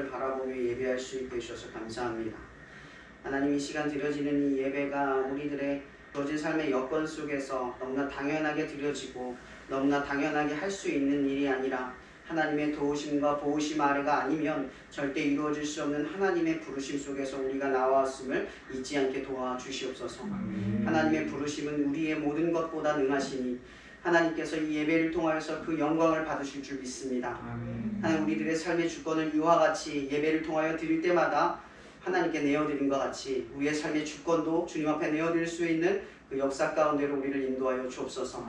하나님을 바라보며 예배할 수 있게 해주셔서 감사합니다. 하나님, 이 시간 드려지는 이 예배가 우리들의 주어진 삶의 여건 속에서 너무나 당연하게 드려지고 너무나 당연하게 할 수 있는 일이 아니라 하나님의 도우심과 보호심 아래가 아니면 절대 이루어질 수 없는 하나님의 부르심 속에서 우리가 나왔음을 잊지 않게 도와주시옵소서. 하나님의 부르심은 우리의 모든 것보다 능하시니 하나님께서 이 예배를 통하여서 그 영광을 받으실 줄 믿습니다. 하나님, 우리들의 삶의 주권을 이와 같이 예배를 통하여 드릴 때마다 하나님께 내어드린 것 같이 우리의 삶의 주권도 주님 앞에 내어드릴 수 있는 그 역사 가운데로 우리를 인도하여 주옵소서.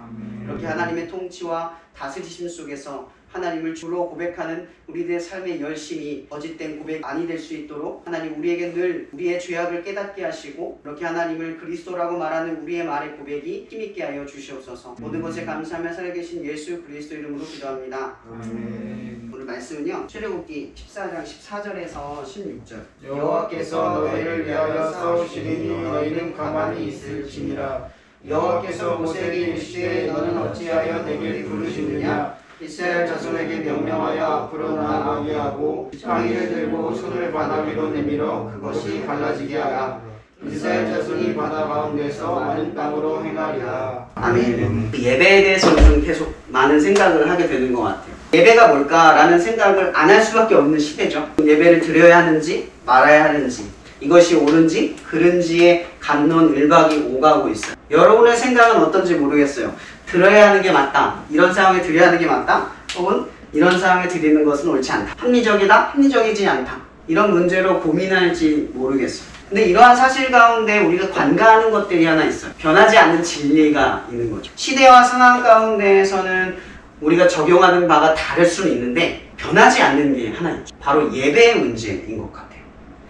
이렇게 하나님의 통치와 다스리심 속에서 하나님을 주로 고백하는 우리들의 삶의 열심이 거짓된 고백 아니 될 수 있도록 하나님, 우리에게 늘 우리의 죄악을 깨닫게 하시고 이렇게 하나님을 그리스도라고 말하는 우리의 말의 고백이 힘있게 하여 주시옵소서. 모든 것에 감사하며 살아계신 예수 그리스도 이름으로 기도합니다. 오늘 말씀은요, 출애굽기 14장 14절에서 16절. 여호와께서 너희를 위하여 싸우시리니 너희는 가만히 있을지니라. 여호와께서 모세에게 이르시되 너는 어찌하여 내게 부르시느냐. 이스라엘 자손에게 명령하여 앞으로 나아가게 하고 지팡이를 들고 손을 바다 위로 내밀어 그것이 갈라지게 하라. 이스라엘 자손이 바다 가운데서 많은 땅으로 행하리라. 아멘. 예배에 대해서는 계속 많은 생각을 하게 되는 것 같아요. 예배가 뭘까라는 생각을 안 할 수밖에 없는 시대죠. 예배를 드려야 하는지 말아야 하는지, 이것이 옳은지 그른지의 갑론을박이 오가고 있어요. 여러분의 생각은 어떤지 모르겠어요. 들어야 하는 게 맞다, 이런 상황에 드려야 하는 게 맞다, 혹은 이런 상황에 드리는 것은 옳지 않다, 합리적이다, 합리적이지 않다, 이런 문제로 고민할지 모르겠어요. 근데 이러한 사실 가운데 우리가 관가하는 것들이 하나 있어요. 변하지 않는 진리가 있는 거죠. 시대와 상황 가운데에서는 우리가 적용하는 바가 다를 수는 있는데 변하지 않는 게 하나 있죠. 바로 예배의 문제인 것 같아요.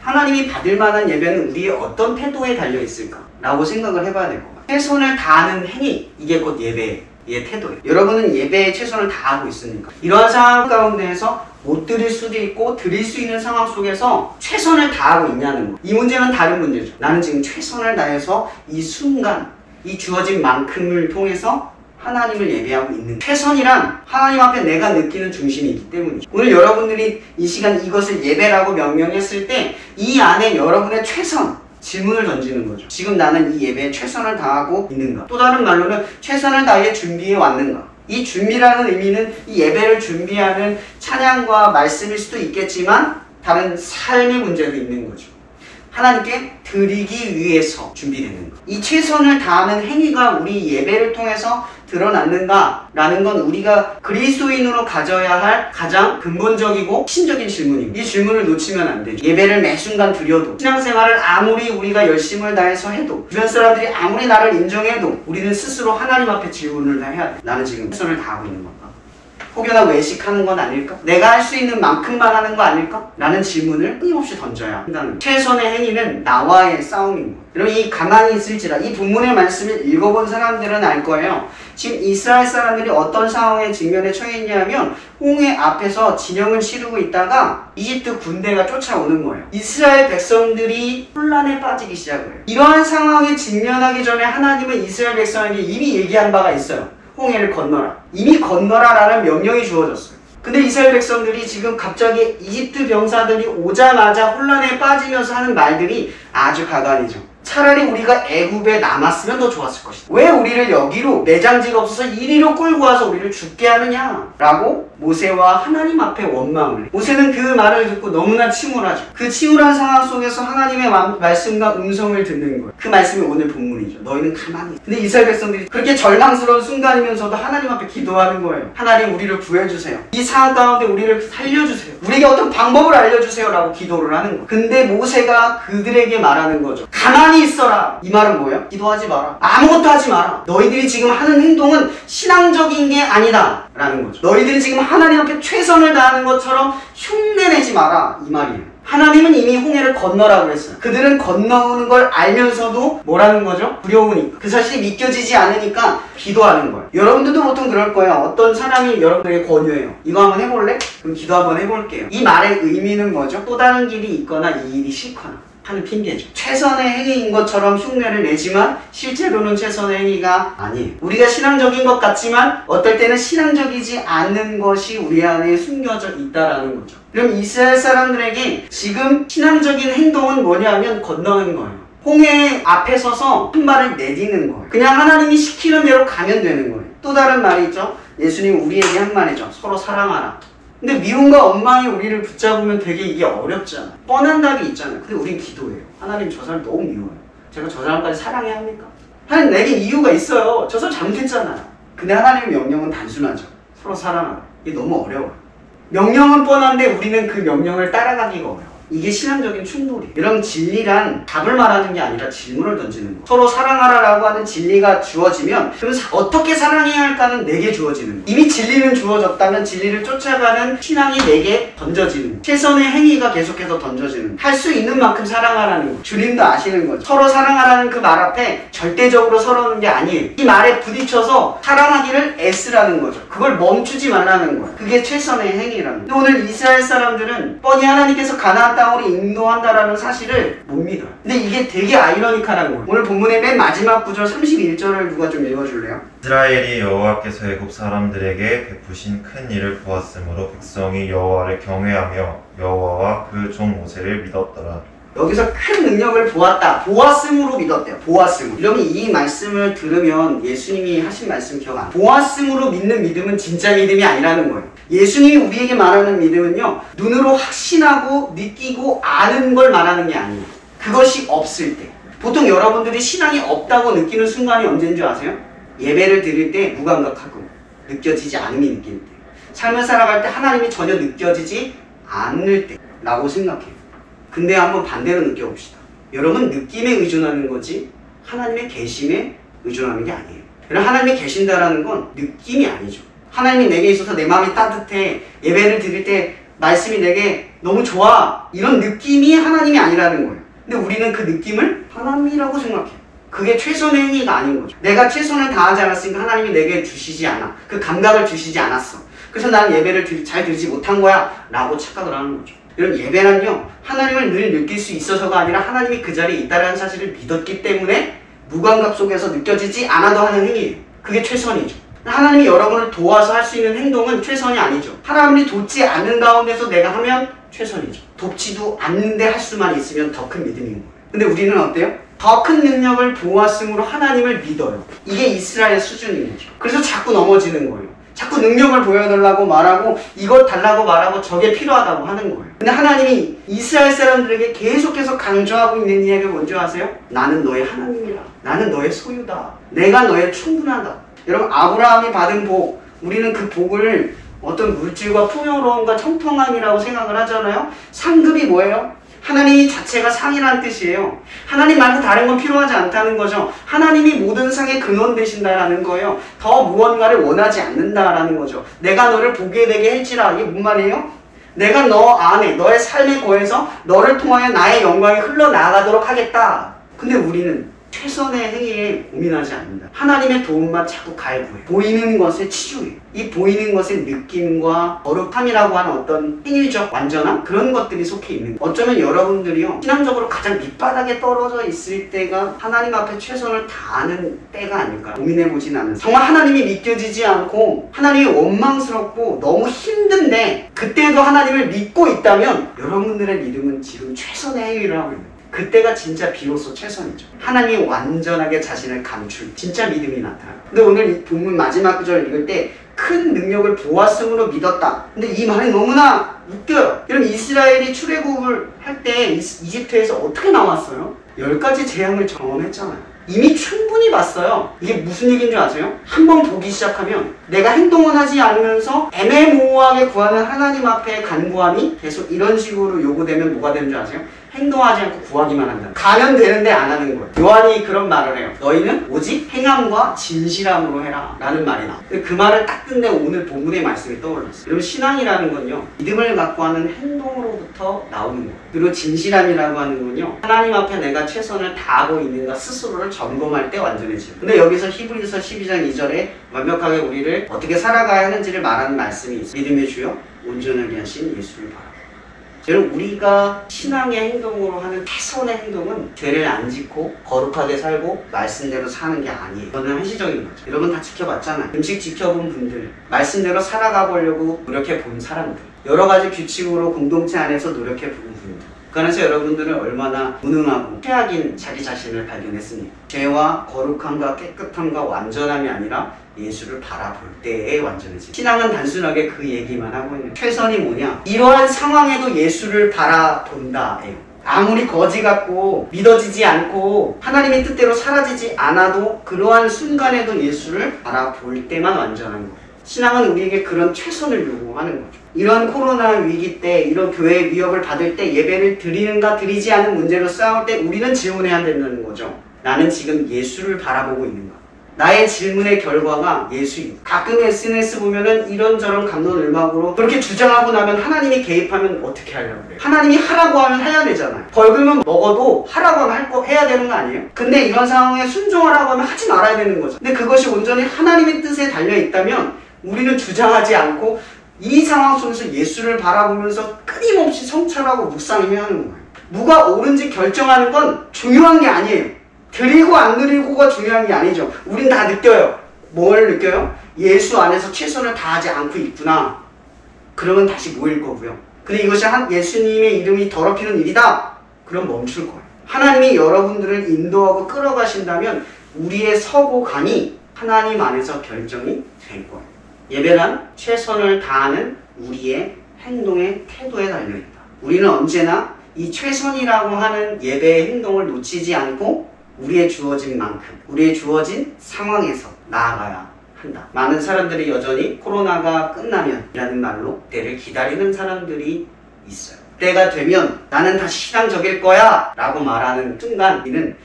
하나님이 받을 만한 예배는 우리의 어떤 태도에 달려 있을까 라고 생각을 해봐야 될 것 같아요. 최선을 다하는 행위, 이게 곧 예배의 태도예요. 여러분은 예배에 최선을 다하고 있습니까? 이러한 상황 가운데에서 못 드릴 수도 있고 드릴 수 있는 상황 속에서 최선을 다하고 있냐는 거. 이 문제는 다른 문제죠. 나는 지금 최선을 다해서 이 순간, 이 주어진 만큼을 통해서 하나님을 예배하고 있는. 최선이란 하나님 앞에 내가 느끼는 중심이 있기 때문이죠. 오늘 여러분들이 이 시간 이것을 예배라고 명명했을 때 이 안에 여러분의 최선, 질문을 던지는 거죠. 지금 나는 이 예배에 최선을 다하고 있는가? 또 다른 말로는 최선을 다해 준비해 왔는가? 이 준비라는 의미는 이 예배를 준비하는 찬양과 말씀일 수도 있겠지만 다른 삶의 문제도 있는 거죠. 하나님께 드리기 위해서 준비되는 것. 이 최선을 다하는 행위가 우리 예배를 통해서 드러났는가라는 건 우리가 그리스도인으로 가져야 할 가장 근본적이고 핵심적인 질문입니다. 이 질문을 놓치면 안 되죠. 예배를 매 순간 드려도, 신앙생활을 아무리 우리가 열심을 다해서 해도, 주변 사람들이 아무리 나를 인정해도 우리는 스스로 하나님 앞에 질문을 해야 돼. 나는 지금 최선을 다하고 있는 건가? 혹여나 외식하는 건 아닐까? 내가 할 수 있는 만큼만 하는 거 아닐까? 라는 질문을 끊임없이 던져야 한다는 거예요. 최선의 행위는 나와의 싸움인 거예요. 여러분, 이 가만히 있을지라, 이 본문의 말씀을 읽어본 사람들은 알 거예요. 지금 이스라엘 사람들이 어떤 상황에 직면에 처해 있냐면 홍해 앞에서 진영을 치르고 있다가 이집트 군대가 쫓아오는 거예요. 이스라엘 백성들이 혼란에 빠지기 시작해요. 이러한 상황에 직면하기 전에 하나님은 이스라엘 백성에게 이미 얘기한 바가 있어요. 홍해를 건너라. 이미 건너라 라는 명령이 주어졌어요. 근데 이스라엘 백성들이 지금 갑자기 이집트 병사들이 오자마자 혼란에 빠지면서 하는 말들이 아주 가관이죠. 차라리 우리가 애굽에 남았으면 더 좋았을 것이다. 왜 우리를 여기로 매장지가 없어서 이리로 끌고 와서 우리를 죽게 하느냐 라고 모세와 하나님 앞에 원망을 해요. 모세는 그 말을 듣고 너무나 침울하죠. 그 침울한 상황 속에서 하나님의 말씀과 음성을 듣는 거예요. 그 말씀이 오늘 본문이죠. 너희는 가만히 있어. 근데 이스라엘 백성들이 그렇게 절망스러운 순간이면서도 하나님 앞에 기도하는 거예요. 하나님, 우리를 구해주세요. 이 상황 가운데 우리를 살려주세요. 우리에게 어떤 방법을 알려주세요 라고 기도를 하는 거예요. 근데 모세가 그들에게 말하는 거죠. 가만히 있어라. 이 말은 뭐예요? 기도하지 마라. 아무것도 하지 마라. 너희들이 지금 하는 행동은 신앙적인 게 아니다 라는 거죠. 너희들이 지금 하나님 앞에 최선을 다하는 것처럼 흉내내지 마라, 이 말이에요. 하나님은 이미 홍해를 건너라고 했어요. 그들은 건너오는 걸 알면서도 뭐라는 거죠? 두려우니까, 그 사실이 믿겨지지 않으니까 기도하는 거예요. 여러분들도 보통 그럴 거예요. 어떤 사람이 여러분에게 권유해요. 이거 한번 해볼래? 그럼 기도 한번 해볼게요. 이 말의 의미는 뭐죠? 또 다른 길이 있거나 이 일이 싫거나 하는 핑계죠. 최선의 행위인 것처럼 흉내를 내지만 실제로는 최선의 행위가 아니에요. 우리가 신앙적인 것 같지만 어떨 때는 신앙적이지 않는 것이 우리 안에 숨겨져 있다라는 거죠. 그럼 이스라엘 사람들에게 지금 신앙적인 행동은 뭐냐면 건너는 거예요. 홍해 앞에 서서 한 발을 내디는 거예요. 그냥 하나님이 시키는 대로 가면 되는 거예요. 또 다른 말이 있죠. 예수님 우리에게 한 말이죠. 서로 사랑하라. 근데 미움과 원망이 우리를 붙잡으면 되게 이게 어렵잖아. 뻔한 답이 있잖아요. 근데 우린 기도해요. 하나님 저 사람 너무 미워요. 제가 저 사람까지 사랑해야 합니까? 하나님 내게 이유가 있어요. 저 사람 잘못했잖아요. 근데 하나님의 명령은 단순하죠. 서로 사랑하라. 이게 너무 어려워요. 명령은 뻔한데 우리는 그 명령을 따라가기가 어려워. 이게 신앙적인 충돌이에요. 이런 진리란 답을 말하는 게 아니라 질문을 던지는 거. 서로 사랑하라라고 하는 진리가 주어지면 그럼 어떻게 사랑해야 할까는 내게 주어지는 거. 이미 진리는 주어졌다면 진리를 쫓아가는 신앙이 내게 던져지는 거. 최선의 행위가 계속해서 던져지는 거. 할 수 있는 만큼 사랑하라는 거. 주님도 아시는 거죠. 서로 사랑하라는 그 말 앞에 절대적으로 서러는 게 아니에요. 이 말에 부딪혀서 사랑하기를 애쓰라는 거죠. 그걸 멈추지 말라는 거예요. 그게 최선의 행위라는 거예요. 오늘 이스라엘 사람들은 뻔히 하나님께서 가나안 땅으로 인도한다라는 사실을 못 믿어요. 근데 이게 되게 아이러니컬한 거예요. 오늘 본문의 맨 마지막 구절 31절을 누가 좀 읽어줄래요? 이스라엘이 여호와께서 애굽 사람들에게 베푸신 큰 일을 보았으므로 백성이 여호와를 경외하며 여호와와 그 종 모세를 믿었더라. 여기서 큰 능력을 보았음으로 믿었대요. 보았음으로. 이러면 이 말씀을 들으면 예수님이 하신 말씀 기억 안 나요. 보았음으로 믿는 믿음은 진짜 믿음이 아니라는 거예요. 예수님이 우리에게 말하는 믿음은요, 눈으로 확신하고 느끼고 아는 걸 말하는 게 아니에요. 그것이 없을 때. 보통 여러분들이 신앙이 없다고 느끼는 순간이 언제인 줄 아세요? 예배를 드릴 때 무감각하고 느껴지지 않음이 느낄 때. 삶을 살아갈 때 하나님이 전혀 느껴지지 않을 때 라고 생각해요. 근데 한번 반대로 느껴봅시다. 여러분, 느낌에 의존하는 거지 하나님의 계심에 의존하는 게 아니에요. 여러분, 하나님이 계신다라는 건 느낌이 아니죠. 하나님이 내게 있어서 내 마음이 따뜻해, 예배를 드릴 때 말씀이 내게 너무 좋아, 이런 느낌이 하나님이 아니라는 거예요. 근데 우리는 그 느낌을 하나님이라고 생각해요. 그게 최선의 행위가 아닌 거죠. 내가 최선을 다하지 않았으니까 하나님이 내게 주시지 않아. 그 감각을 주시지 않았어. 그래서 나는 예배를 잘 드리지 못한 거야 라고 착각을 하는 거죠. 여러분, 예배는요, 하나님을 늘 느낄 수 있어서가 아니라 하나님이 그 자리에 있다는 사실을 믿었기 때문에 무감각 속에서 느껴지지 않아도 하는 행위예요. 그게 최선이죠. 하나님이 여러분을 도와서 할 수 있는 행동은 최선이 아니죠. 하나님이 돕지 않는 가운데서 내가 하면 최선이죠. 돕지도 않는데 할 수만 있으면 더 큰 믿음인 거예요. 근데 우리는 어때요? 더 큰 능력을 보았으므로 하나님을 믿어요. 이게 이스라엘 수준인 거죠. 그래서 자꾸 넘어지는 거예요. 자꾸 능력을 보여달라고 말하고 이것 달라고 말하고 저게 필요하다고 하는 거예요. 근데 하나님이 이스라엘 사람들에게 계속해서 강조하고 있는 이야기가 뭔지 아세요? 나는 너의 하나님이라. 나는 너의 소유다. 내가 너의 충분하다. 여러분, 아브라함이 받은 복, 우리는 그 복을 어떤 물질과 풍요로움과 청통함이라고 생각을 하잖아요. 상급이 뭐예요? 하나님 자체가 상이라는 뜻이에요. 하나님 말고 다른 건 필요하지 않다는 거죠. 하나님이 모든 상의 근원 되신다라는 거예요. 더 무언가를 원하지 않는다라는 거죠. 내가 너를 보게 되게 할지라. 이게 무슨 말이에요? 내가 너 안에, 너의 삶에 거해서 너를 통하여 나의 영광이 흘러나가도록 하겠다. 근데 우리는 최선의 행위에 고민하지 않는다. 하나님의 도움만 자꾸 갈구해. 보이는 것에 치중해. 이 보이는 것의 느낌과 거룩함이라고 하는 어떤 행위적 완전함? 그런 것들이 속해 있는 거예요. 어쩌면 여러분들이요, 신앙적으로 가장 밑바닥에 떨어져 있을 때가 하나님 앞에 최선을 다하는 때가 아닐까 고민해보진 않은, 정말 하나님이 믿겨지지 않고 하나님이 원망스럽고 너무 힘든데 그때도 하나님을 믿고 있다면 여러분들의 믿음은 지금 최선의 행위를 하고 있는 거예요. 그때가 진짜 비로소 최선이죠. 하나님이 완전하게 자신을 감출 진짜 믿음이 나타나요. 근데 오늘 이 본문 마지막 구절 읽을 때 큰 능력을 보았으므로 믿었다. 근데 이 말이 너무나 웃겨요. 여러분, 이스라엘이 출애굽을 할 때 이집트에서 어떻게 나왔어요? 10가지 재앙을 경험했잖아요. 이미 충분히 봤어요. 이게 무슨 얘기인 줄 아세요? 한번 보기 시작하면 내가 행동을 하지 않으면서 애매모호하게 구하는 하나님 앞에 간구함이 계속 이런 식으로 요구되면 뭐가 되는 줄 아세요? 행동하지 않고 구하기만 한다. 가면 되는데 안 하는 거예요. 요한이 그런 말을 해요. 너희는 오직 행함과 진실함으로 해라 라는 말이 나와요. 그 말을 딱 듣는데 오늘 본문의 말씀이 떠올랐어요. 여러분, 신앙이라는 건요, 믿음을 갖고 하는 행동으로부터 나오는 거예요. 그리고 진실함이라고 하는 건요, 하나님 앞에 내가 최선을 다하고 있는가 스스로를 점검할 때 완전해져요. 근데 여기서 히브리서 12장 2절에 완벽하게 우리를 어떻게 살아가야 하는지를 말하는 말씀이 있어요. 믿음의 주요 온전하게 하신 예수를 바라. 여러분, 우리가 신앙의 행동으로 하는 최선의 행동은 죄를 안 짓고 거룩하게 살고 말씀대로 사는 게 아니에요. 이거는 한시적인 거죠. 여러분 다 지켜봤잖아요. 음식 지켜본 분들, 말씀대로 살아가 보려고 노력해 본 사람들. 여러 가지 규칙으로 공동체 안에서 노력해 부릅니다. 그 안에서 여러분들은 얼마나 무능하고 최악인 자기 자신을 발견했습니까? 죄와 거룩함과 깨끗함과 완전함이 아니라 예수를 바라볼 때에 완전해집니다. 신앙은 단순하게 그 얘기만 하고 있는 거예요. 최선이 뭐냐? 이러한 상황에도 예수를 바라본다예요. 아무리 거지 같고 믿어지지 않고 하나님의 뜻대로 사라지지 않아도 그러한 순간에도 예수를 바라볼 때만 완전한 거예요. 신앙은 우리에게 그런 최선을 요구하는 거죠. 이런 코로나 위기 때, 이런 교회의 위협을 받을 때 예배를 드리는가 드리지 않은 문제로 싸울 때 우리는 질문해야 된다는 거죠. 나는 지금 예수를 바라보고 있는가? 나의 질문의 결과가 예수입니다. 가끔 SNS 보면은 이런저런 갑론을박으로 그렇게 주장하고 나면 하나님이 개입하면 어떻게 하려고 그래요? 하나님이 하라고 하면 해야 되잖아요. 벌금은 먹어도 하라고 하면 해야 되는 거 아니에요? 근데 이런 상황에 순종하라고 하면 하지 말아야 되는 거죠. 근데 그것이 온전히 하나님의 뜻에 달려있다면 우리는 주장하지 않고 이 상황 속에서 예수를 바라보면서 끊임없이 성찰하고 묵상해야 하는 거예요. 뭐가 옳은지 결정하는 건 중요한 게 아니에요. 드리고 안 드리고가 중요한 게 아니죠. 우린 다 느껴요. 뭘 느껴요? 예수 안에서 최선을 다하지 않고 있구나. 그러면 다시 모일 거고요. 근데 이것이 예수님의 이름이 더럽히는 일이다. 그럼 멈출 거예요. 하나님이 여러분들을 인도하고 끌어가신다면 우리의 서고간이 하나님 안에서 결정이 될 거예요. 예배란 최선을 다하는 우리의 행동의 태도에 달려있다. 우리는 언제나 이 최선이라고 하는 예배의 행동을 놓치지 않고 우리의 주어진 만큼, 우리의 주어진 상황에서 나아가야 한다. 많은 사람들이 여전히 코로나가 끝나면 이라는 말로 때를 기다리는 사람들이 있어요. 때가 되면 나는 다시 신앙적일 거야 라고 말하는 순간 우리는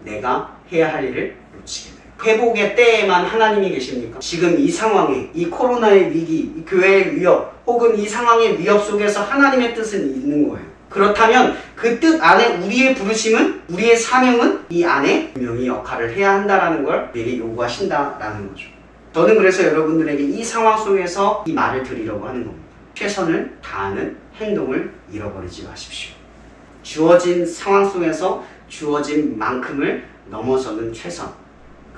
내가 해야 할 일을 놓치게 돼요. 회복의 때에만 하나님이 계십니까? 지금 이 상황에, 이 코로나의 위기, 이 교회의 위협 혹은 이 상황의 위협 속에서 하나님의 뜻은 있는 거예요. 그렇다면 그 뜻 안에 우리의 부르심은, 우리의 사명은 이 안에 분명히 역할을 해야 한다는 걸 미리 요구하신다라는 거죠. 저는 그래서 여러분들에게 이 상황 속에서 이 말을 드리려고 하는 겁니다. 최선을 다하는 행동을 잃어버리지 마십시오. 주어진 상황 속에서 주어진 만큼을 넘어서는 최선,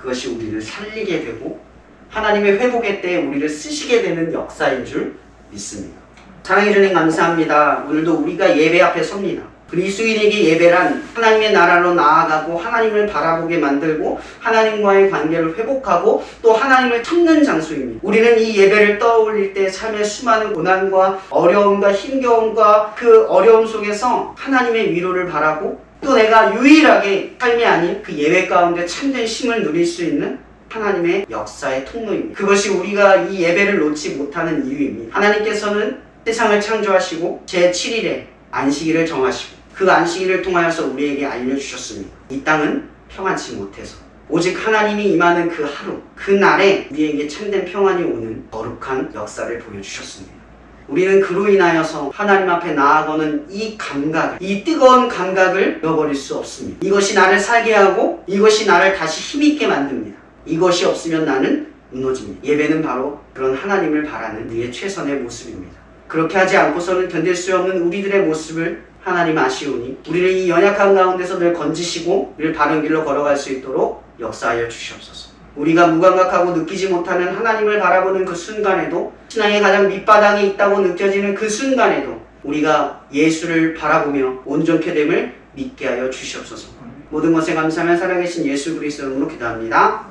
그것이 우리를 살리게 되고 하나님의 회복의 때에 우리를 쓰시게 되는 역사인 줄 믿습니다. 사랑해 주님 감사합니다. 오늘도 우리가 예배 앞에 섭니다. 그리스도인에게 예배란 하나님의 나라로 나아가고 하나님을 바라보게 만들고 하나님과의 관계를 회복하고 또 하나님을 찾는 장소입니다. 우리는 이 예배를 떠올릴 때 삶의 수많은 고난과 어려움과 힘겨움과 그 어려움 속에서 하나님의 위로를 바라고 또 내가 유일하게 삶이 아닌 그 예배 가운데 참된 힘을 누릴 수 있는 하나님의 역사의 통로입니다. 그것이 우리가 이 예배를 놓지 못하는 이유입니다. 하나님께서는 세상을 창조하시고 제7일에 안식일을 정하시고 그 안식일을 통하여서 우리에게 알려주셨습니다. 이 땅은 평안치 못해서 오직 하나님이 임하는 그 하루, 그 날에 우리에게 참된 평안이 오는 거룩한 역사를 보여주셨습니다. 우리는 그로 인하여서 하나님 앞에 나아가는 이 감각을, 이 뜨거운 감각을 잃어버릴 수 없습니다. 이것이 나를 살게 하고 이것이 나를 다시 힘있게 만듭니다. 이것이 없으면 나는 무너집니다. 예배는 바로 그런 하나님을 바라는 우리의 최선의 모습입니다. 그렇게 하지 않고서는 견딜 수 없는 우리들의 모습을 하나님 아시오니 우리를 이 연약한 가운데서 늘 건지시고 늘 바른 길로 걸어갈 수 있도록 역사하여 주시옵소서. 우리가 무감각하고 느끼지 못하는 하나님을 바라보는 그 순간에도 신앙의 가장 밑바닥에 있다고 느껴지는 그 순간에도 우리가 예수를 바라보며 온전케 됨을 믿게 하여 주시옵소서. 모든 것에 감사하며 살아계신 예수 그리스도 이름으로 기도합니다.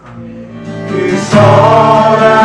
그 선한